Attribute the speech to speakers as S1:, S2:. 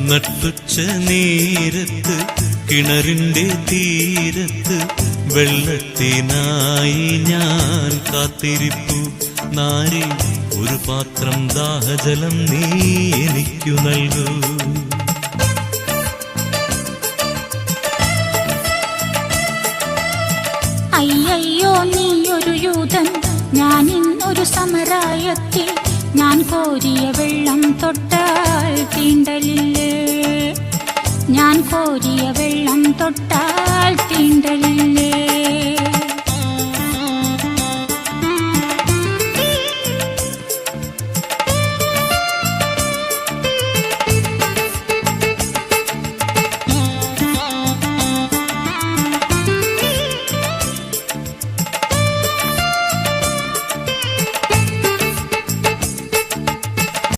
S1: നട്ടുച്ച നേരത്ത് കിണറിന്റെ തീരത്ത് വെള്ളത്തിനായി ഞാൻ കാത്തിരിപ്പു. നാരി ഒരു പാത്രം ദാഹജലം നീ എനിക്കു നൽകൂ.
S2: അയ്യോ നീയൊരു യൂതൻ, ഞാൻ ഇന്നൊരു സമരായത്തിൽ. ഞാൻ കോരിയ വെള്ളം തൊട്ടാൽ തീണ്ടലില്ലേ, ഞാൻ കോരിയ വെള്ളം തൊട്ടാൽ